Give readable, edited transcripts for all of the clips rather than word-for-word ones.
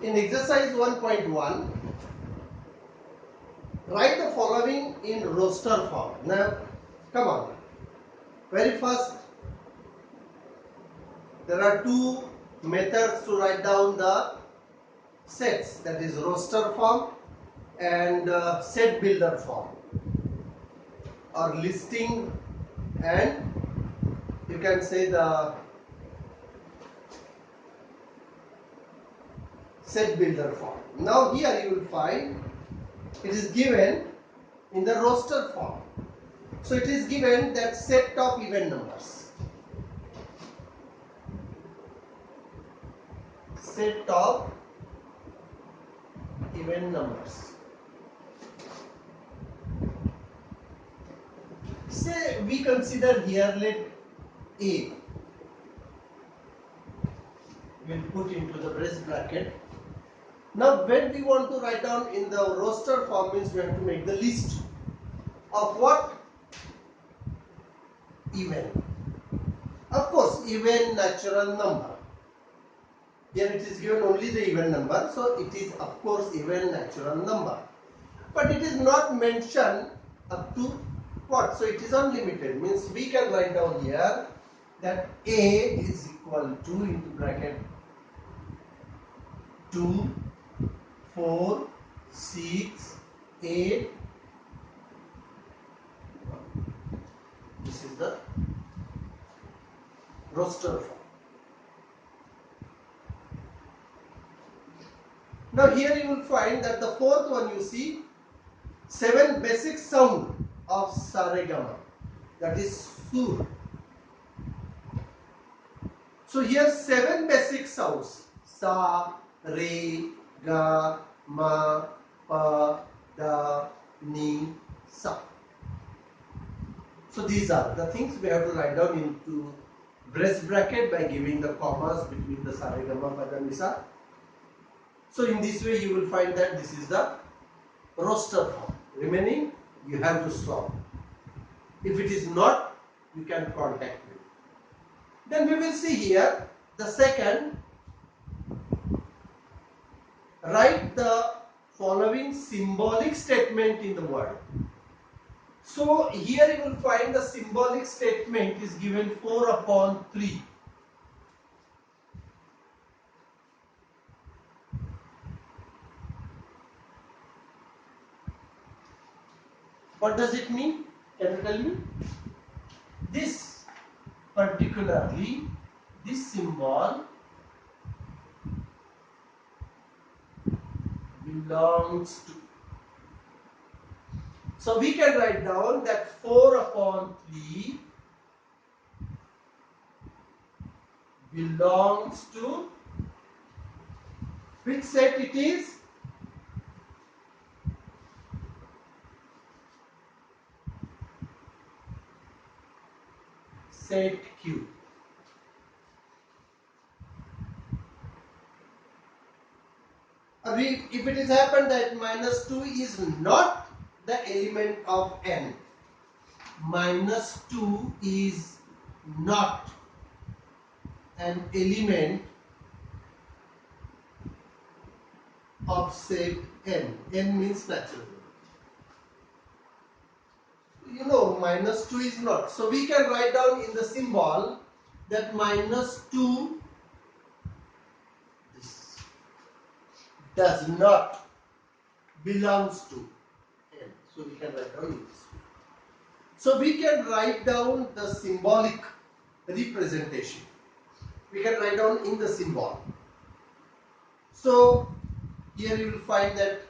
In exercise 1.1, write the following in roster form. Now, come on. Very first, there are two methods to write down the sets, that is roster form and set builder form, or listing, and you can say the set builder form. Now here you will find it is given in the roster form. So it is given that set of even numbers. Set of even numbers. Say we consider here, let A, we'll put into the brace bracket. Now when we want to write down in the roster form, means we have to make the list of what? Even. Of course, even natural number. Here it is given only the even number, so it is of course even natural number. But it is not mentioned up to what? So it is unlimited, means we can write down here that A is equal to, into bracket, 2, 4, 6, 8. This is the roster form. Now here you will find that the fourth one, you see 7 basic sound of Saregama, that is Sur. So here 7 basic sounds: Sa, Re, Ga, Ma, Pa, Da, Ni, Sa. So these are the things we have to write down into brace bracket by giving the commas between the Saregama, Pa, Da, Ni, Sa. So in this way you will find that this is the roster form. Remaining you have to solve. If it is not, you can contact me. Then we will see here the second. Write the following symbolic statement in the word. So here you will find the symbolic statement is given 4/3. What does it mean? Can you tell me? This particularly, this symbol belongs to. So we can write down that 4/3 belongs to which set it is? Set Q. If it is happened that -2 is not the element of n, -2 is not an element of set n. N means natural. You know, -2 is not. So we can write down in the symbol that -2 does not belongs to n. So we can write down this. So we can write down the symbolic representation. We can write down in the symbol. So here you will find that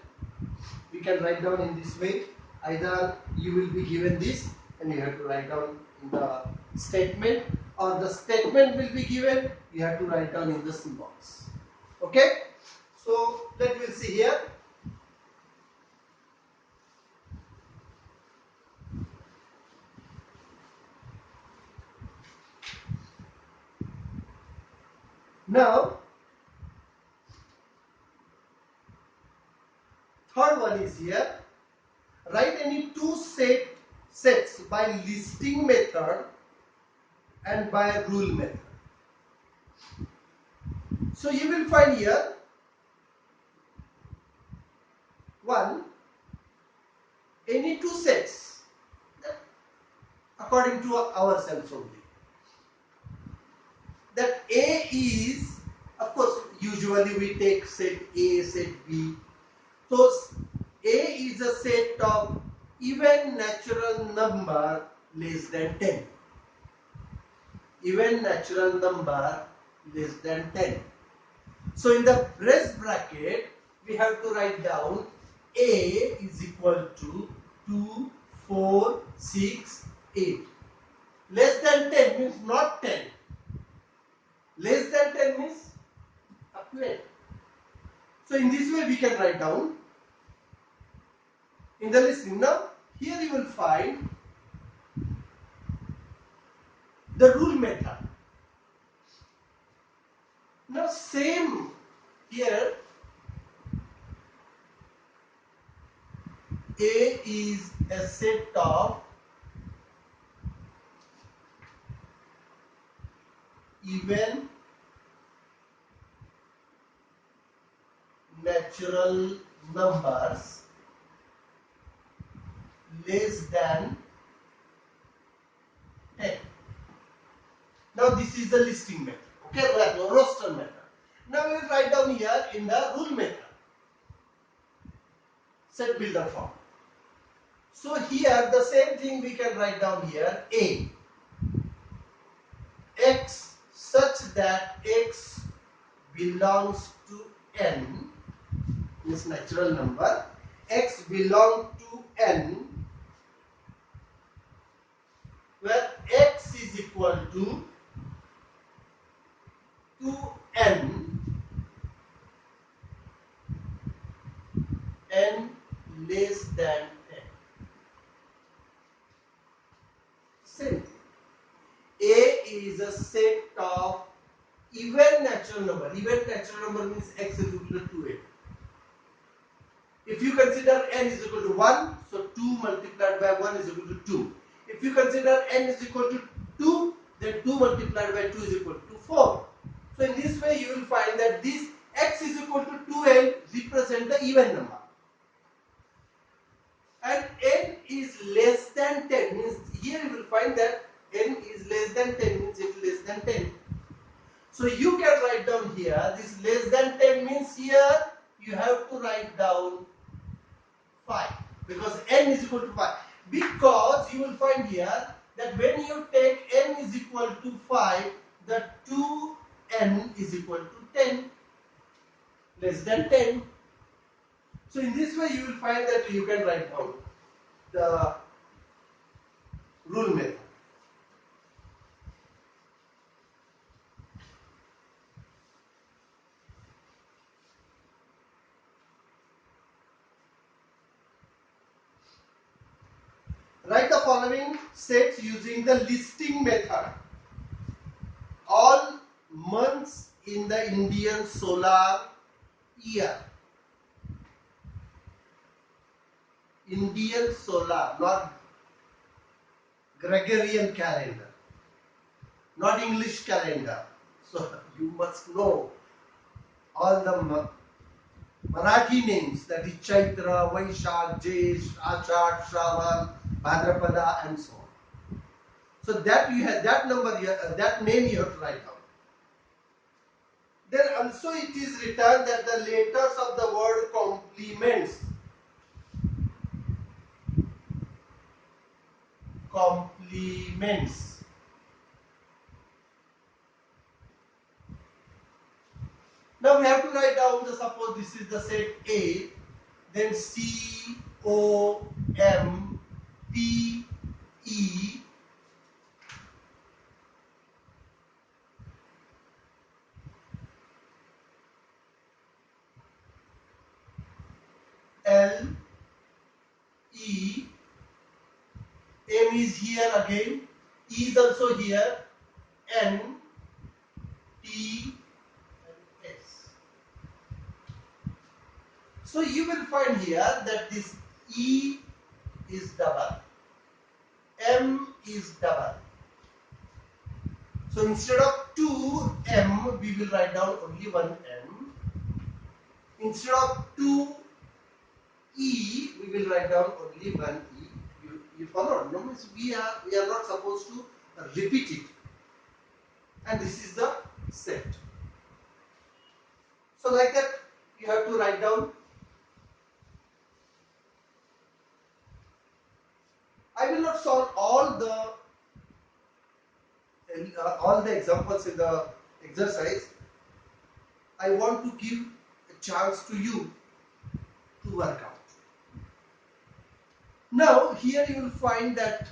we can write down in this way. Either you will be given this and you have to write down in the statement, or the statement will be given, you have to write down in the symbols. Okay? So let me see here. Now, third one is here. Write any two sets by listing method and by rule method. So you will find here one, any two sets, according to ourselves only. That A is, of course, usually we take set A, set B. So A is a set of even natural number less than 10. Even natural number less than 10. So in the breast bracket, we have to write down A is equal to 2, 4, 6, 8. Less than 10 means not 10. Less than 10 means up to 8. So in this way we can write down in the listing. Now here you will find the rule method. Now same here, A is a set of even natural numbers less than 10. Now this is the listing method, okay, roster method. Now we will write down here in the rule method, set builder form. So here the same thing we can write down here, A, X such that X belongs to N, is natural number, X belongs to N, where X is equal to 2N, N less than 10. Same thing. A is a set of even natural number. Even natural number means X is equal to 2N. If you consider N is equal to 1, so 2 multiplied by 1 is equal to 2. If you consider N is equal to 2, then 2 multiplied by 2 is equal to 4. So in this way you will find that this X is equal to 2N represent the even number. And N is less than 10 means here you will find that N is less than 10 means it is less than 10. So you can write down here this less than 10 means here you have to write down 5 because N is equal to 5. Because you will find here that when you take N is equal to 5, the 2N is equal to 10, less than 10. So in this way you will find that you can write down the rule method. Write the following sets using the listing method. All months in the Indian solar year. Indian solar, not Gregorian calendar, not English calendar. So you must know all the Marathi names, that is Chaitra, Vaishak, Jesh, Ashad, Shravan, Bhadrapada, and so on. So that you have that number here, that name you have to write down. Then also it is written that the letters of the word complements. Complements. Now we have to write down the, suppose this is the set A, then C, O, M, P, E, L, E, M is here again, E is also here, N, T, and S. So you will find here that this E is double, M is double. So instead of 2M, we will write down only one M. Instead of 2 E, we will write down only one E. You follow? No, means we are not supposed to repeat it. And this is the set. So like that, you have to write down. I will not solve all the examples in the exercise. I want to give a chance to you to work out. Now here you will find that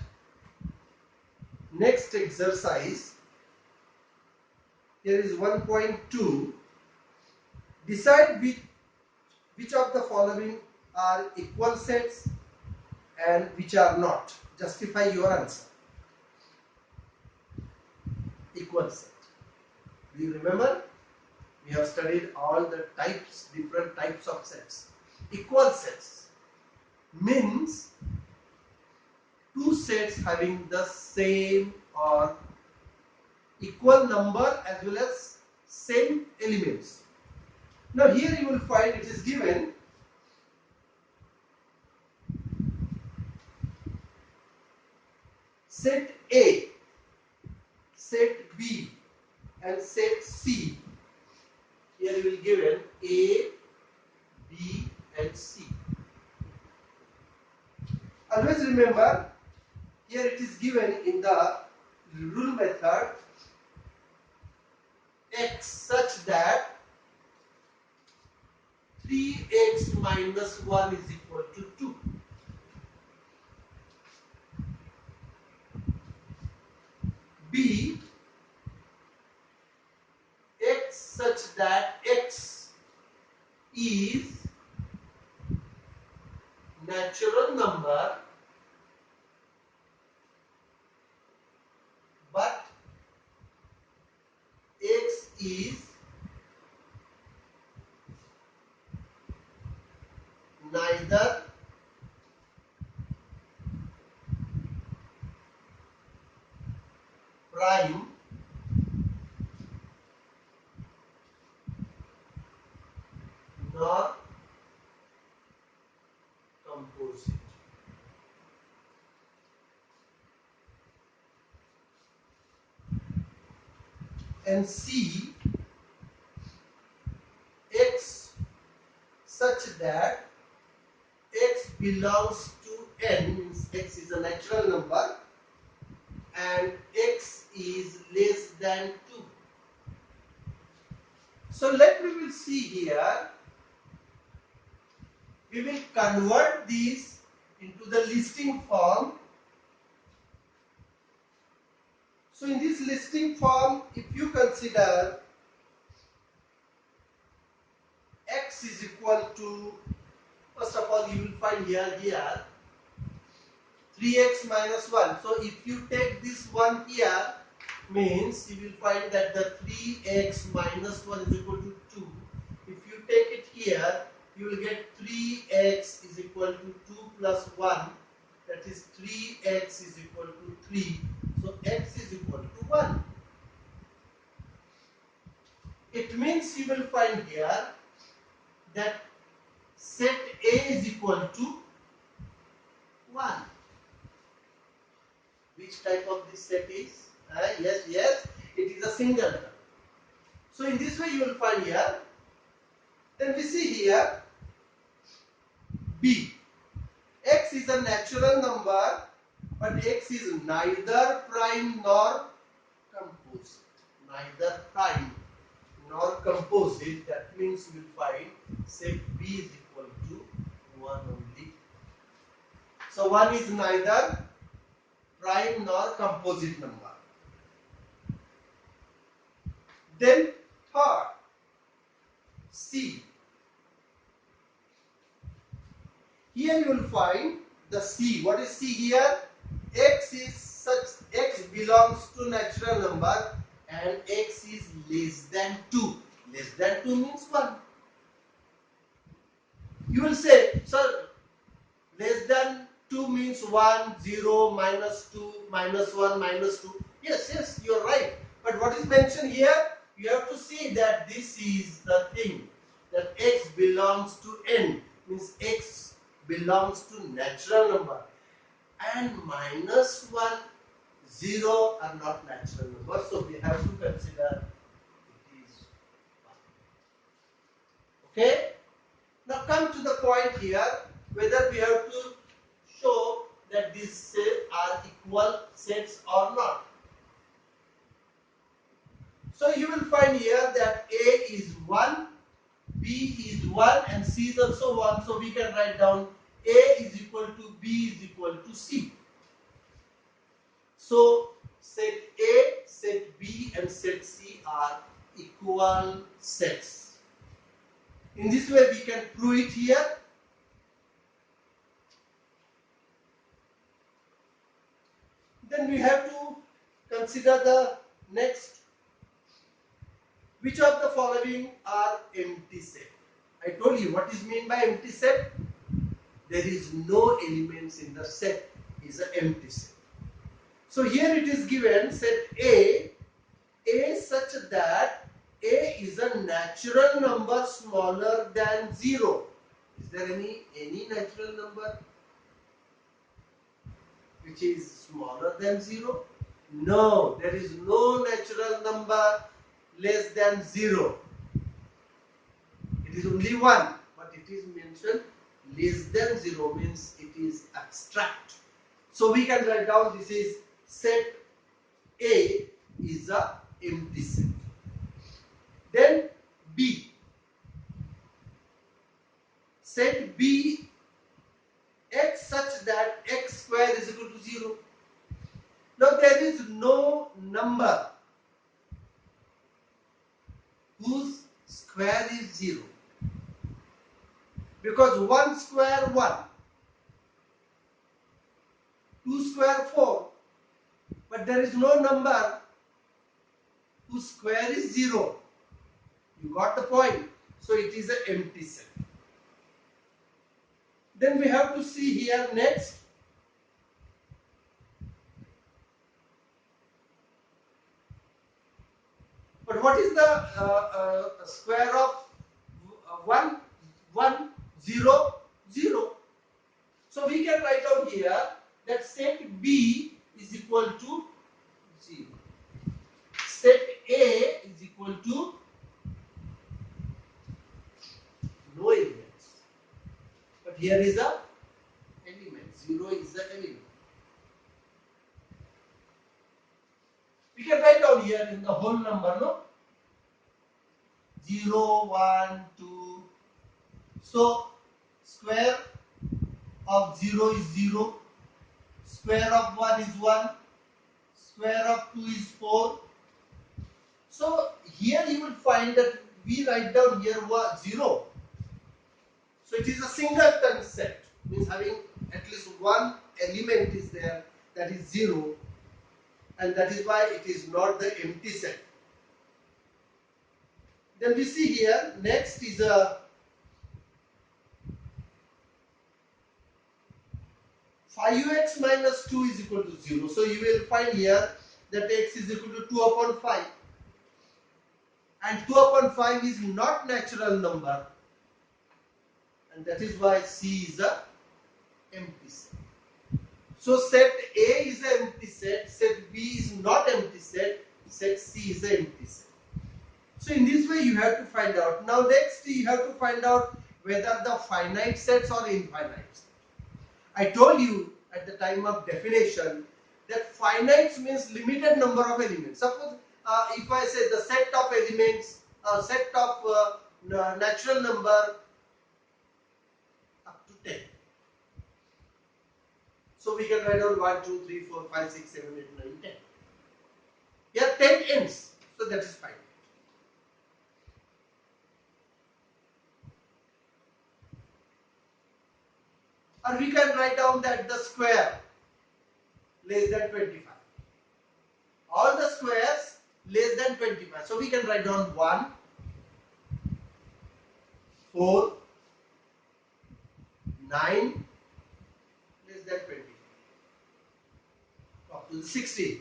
next exercise, here is 1.2. Decide which of the following are equal sets and which are not. Justify your answer. Equal set. Do you remember? We have studied all the types, different types of sets. Equal sets means two sets having the same or equal number as well as same elements. Now here you will find it is given set A, set B and set C. Here you will given A, B and C. Always remember, here it is given in the rule method x such that 3x minus 1 is equal to 2. B, x such that x is natural number but x is neither prime nor composite. And C, x such that x belongs to n, means x is a natural number and x is less than 2. So let me will see here, we will convert these into the listing form. So in this listing form, if you consider x is equal to, first of all you will find here 3x minus 1. So if you take this one here, means you will find that the 3x minus 1 is equal to 2. If you take it here, you will get 3x is equal to 2 plus 1, that is 3x is equal to 3. So x is equal to 1. It means you will find here that set A is equal to 1. Which type of this set is? Yes, it is a singleton. So in this way you will find here. Then we see here B. X is a natural number, but x is neither prime nor composite. Neither prime nor composite. That means you will find set B is equal to 1 only. So 1 is neither prime nor composite number. Then third, C. Here you will find the C. What is C here? X is such, x belongs to natural number and x is less than 2. Less than 2 means 1. You will say, sir, less than 2 means 1, 0, minus 2, minus 1, minus 2. Yes, you are right. But what is mentioned here? You have to see that this is the thing, that x belongs to n, means x belongs to natural number, and minus 1, 0 are not natural numbers. So we have to consider it is 1. Okay. Now come to the point here, whether we have to show that these sets are equal sets or not. So you will find here that A is 1, B is 1 and C is also 1. So we can write down A is equal to B is equal to C. So set A, set B and set C are equal sets. In this way we can prove it here. Then we have to consider the next. Which of the following are empty set? I told you what is meant by empty set. There is no elements in the set, is an empty set. So here it is given set A such that A is a natural number smaller than 0. Is there any natural number which is smaller than 0? No, there is no natural number less than 0. It is only 1, but it is mentioned less than 0 means it is abstract. So we can write down this is set A is a empty set. Then B. Set B x such that x square is equal to 0. Now there is no number whose square is 0. Because 1 square 1, 2 square 4, but there is no number whose square is 0. You got the point? So it is an empty set. Then we have to see here next. But what is the square of 1? 1, 0, 0. So we can write out here that set B is equal to 0. Set A is equal to no elements. But here is a element. 0 is the element. We can write down here in the whole number, no? 0, 1, 2. So square of 0 is 0. Square of 1 is 1. Square of 2 is 4. So here you will find that we write down here 0. So it is a singleton set, means having at least one element is there, that is 0, and that is why it is not the empty set. Then we see here next is a 5x minus 2 is equal to 0. So you will find here that x is equal to 2 upon 5, and 2 upon 5 is not natural number, and that is why C is a empty set. So set A is an empty set, set B is not empty set, set C is an empty set. So in this way you have to find out. Now next you have to find out whether the finite sets or infinite sets. I told you at the time of definition that finite means limited number of elements. Suppose if I say the set of elements, set of natural number up to 10. So we can write down 1, 2, 3, 4, 5, 6, 7, 8, 9, 10. Here 10 ends, so that is fine. Or we can write down that the square less than 25. All the squares less than 25. So we can write down 1, 4, 9 less than 25. Up to the 16.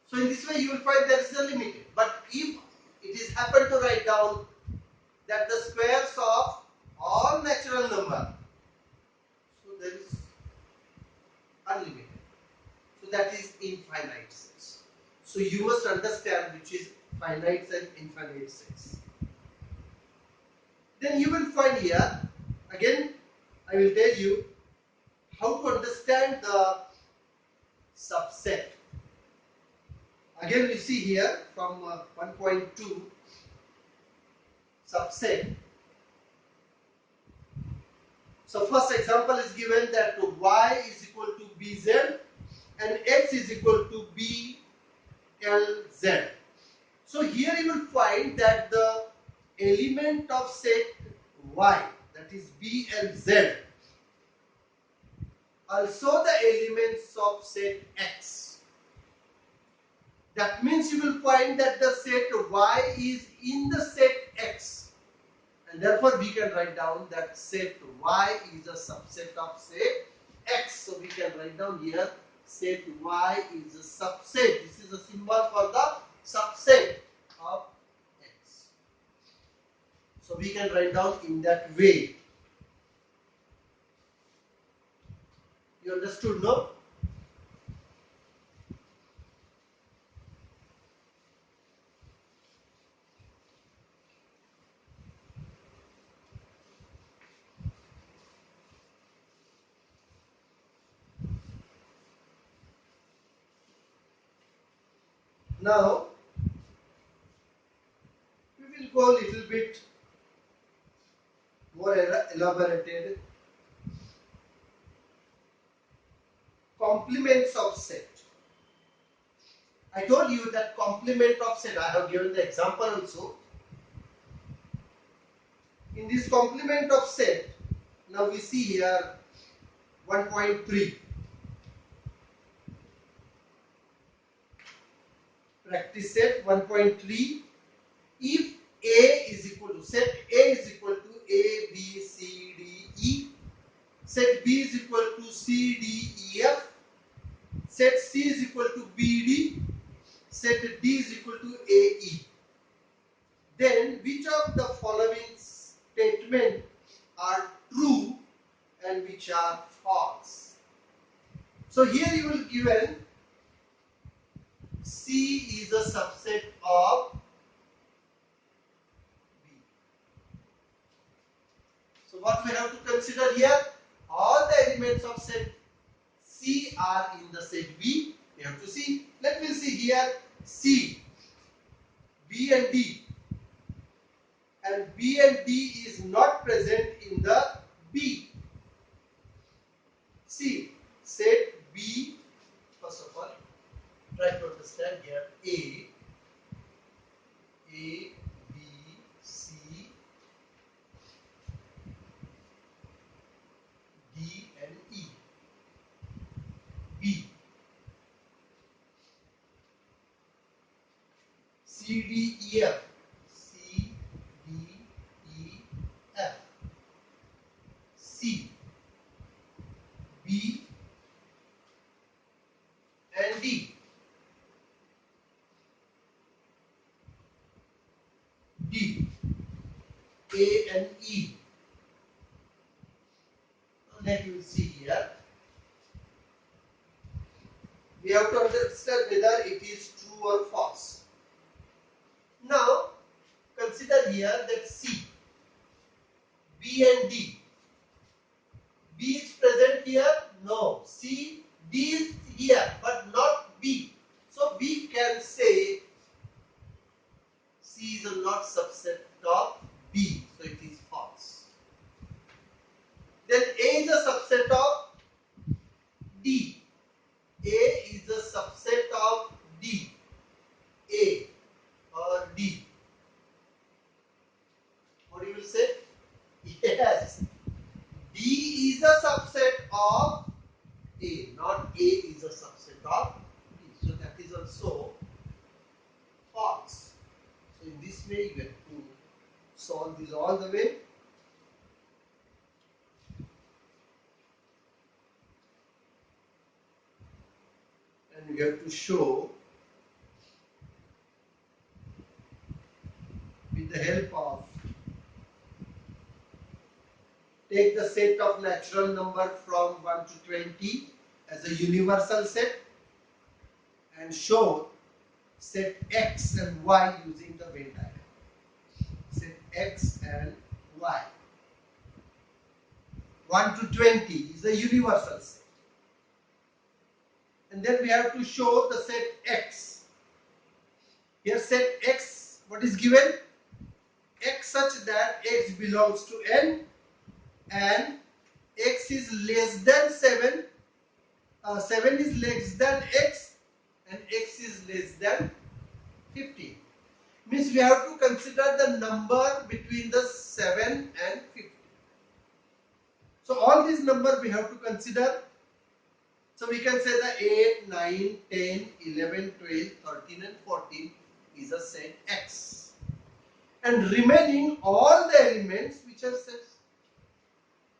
So in this way you will find there is a limit. But if it is happened to write down that the squares of all natural number. So there is unlimited. So that is infinite sets. So you must understand which is finite and infinite sets. Then you will find here, again I will tell you how to understand the subset. Again we see here from 1.2 subset. So first example is given that y is equal to bz and x is equal to blz. So here you will find that the element of set y, that is b and z, also the elements of set x. That means you will find that the set y is in the set x, and therefore we can write down that set y is a subset of set x. So we can write down here set y is a subset. This is a symbol for the subset of x. So we can write down in that way. You understood, no? Now we will go a little bit more elaborated. Complements of set. I told you that complement of set, I have given the example also. In this complement of set, now we see here 1.3. Practice set 1.3. If A is equal to, set A is equal to A, B, C, D, E. Set B is equal to C, D, E, F. Set C is equal to B, D. Set D is equal to A, E. Then which of the following statements are true and which are false? So here you will given C is a subset of B. So what we have to consider here, all the elements of set C are in the set B. We have to see. Let me see here C, B and D. And B and D is not present in the B. See, set B, first of all, try to understand here A, B, C, D and E. B, C, D, E, F. C, D, E, F. C, B and D. D, A and E. Now let you see here. We have to understand whether it is true or false. Now consider here that C, B and D. B is present here? No. C, D is here but not B. So we can say C is not subset of B. So it is false. Then A is a subset of D. A is a subset of D. A or D. What you will say? Yes. D is a subset of A, not A is a subset of B. So that is also false. So in this way you have to solve this all the way. And you have to show with the help of take the set of natural number from 1 to 20 as a universal set and show set x and y using the Venn diagram. Set x and y. 1 to 20 is a universal set. And then we have to show the set x. Here set x, what is given? X such that x belongs to n and x is less than 7. 7 is less than x and x is less than 15. Means we have to consider the number between the 7 and 15. So all these numbers we have to consider. So we can say the 8, 9, 10, 11, 12, 13 and 14 is a set X. And remaining all the elements which are sets.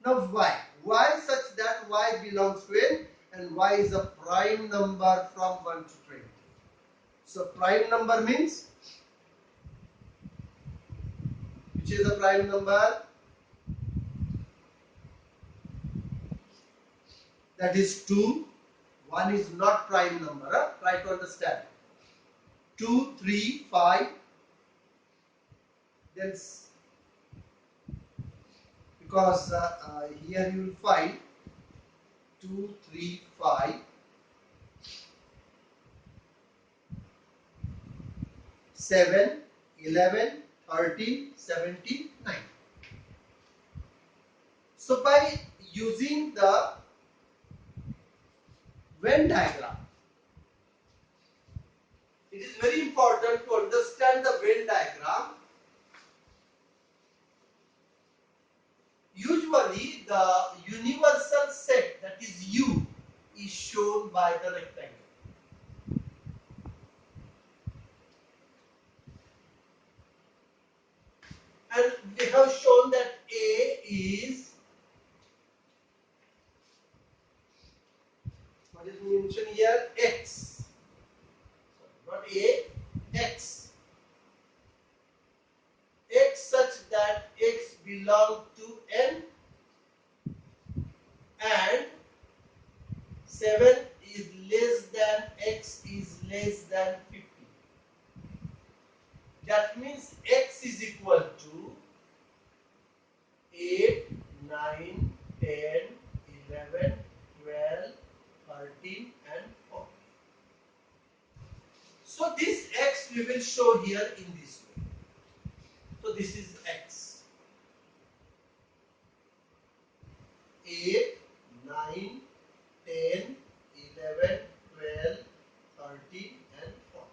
Now Y. Y such that Y belongs to n and Y is a prime number from 1 to 20. So prime number means, which is a prime number? That is 2. 1 is not prime number. Try to understand. 2, 3, 5. Then because here you will find 2, 3, 5, 7, 11, 13, 17, 9. So by using the Venn diagram, it is very important to understand the Venn diagram. Usually the universal set, that is U, is shown by the rectangle. And we have shown that A is, what is mentioned here? X. Not A, X. X such that X belongs to n and 7 is less than X is less than 50. That means X is equal to 8, 9, 10, 11, 12, 13 and 14. So this X we will show here in this way. So this is X. 8, 9, 10, 11, 12, 13 and 14.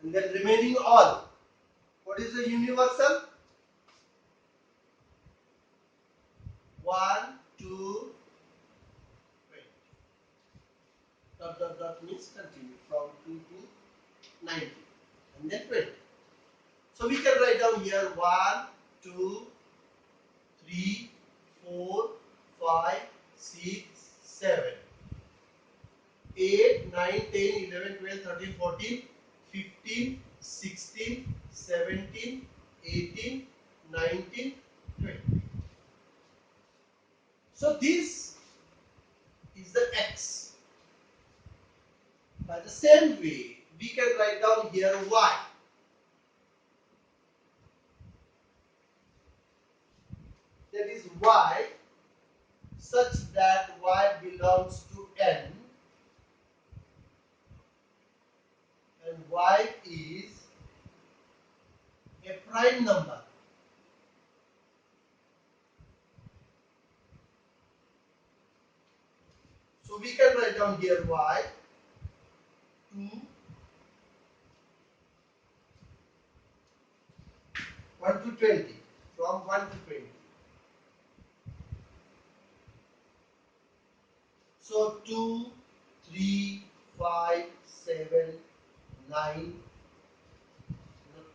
And then remaining all. What is the universal? 1, 2, 20. Dot dot dot means continue from 2 to 90 and then 20. So we can write down here 1, 2, 3, 4, 5, 6, 7, 8, 9, 10, 11, 12, 13, 14, 15, 16, 17, 18, 19, 20. So this is the X. By the same way, we can write down here Y. That is Y such that Y belongs to n and Y is a prime number. So we can write down here Y 2, 1 to 20, from 1 to 20. So 2, 3, 5, 7, 9, not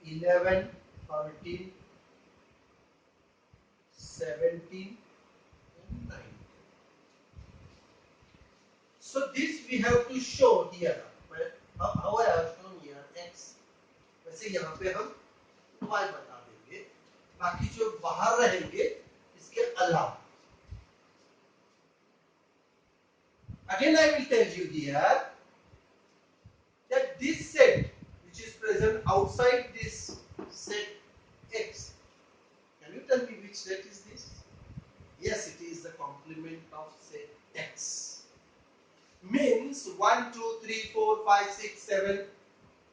9, 11, 13, 17 and 19. So this we have to show here. How I have shown here x. वैसे यहाँ पे हम y बता देंगे, बाकी जो बाहर रहेंगे इसके अलावा. Again I will tell you here that this set which is present outside this set x. Can you tell me which set is this? Yes, it is the complement of set x. Means 1, 2, 3, 4, 5, 6, 7,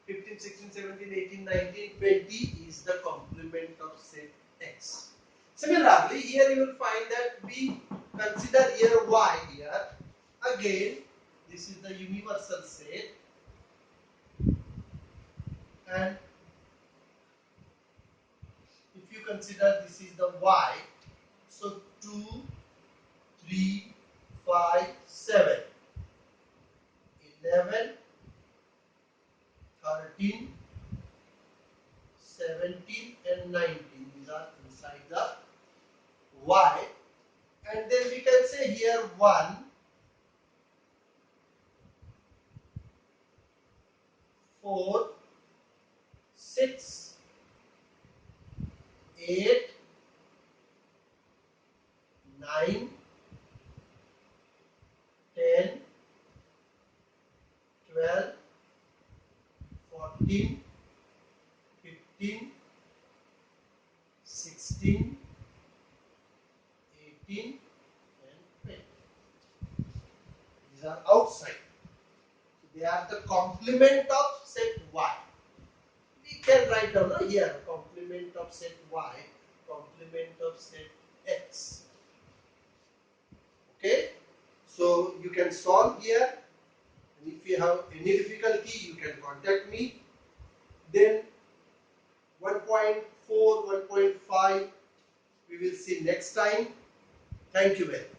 15, 16, 17, 18, 19, 20 is the complement of set x. Similarly, here you will find that we consider here y here. Again, this is the universal set, and if you consider this is the y, so 2, 3, 5, 7, 11, 13, 17 and 19. These are inside the y, and then we can say here 1, 4, 6, 8, 9, 10, 12, 14, 15, 16, 18 and 20. These are outside. They are the complement of set y. We can write down here complement of set y, complement of set x. Okay, so you can solve here, and if you have any difficulty you can contact me. Then 1.4, 1.5 we will see next time. Thank you very much.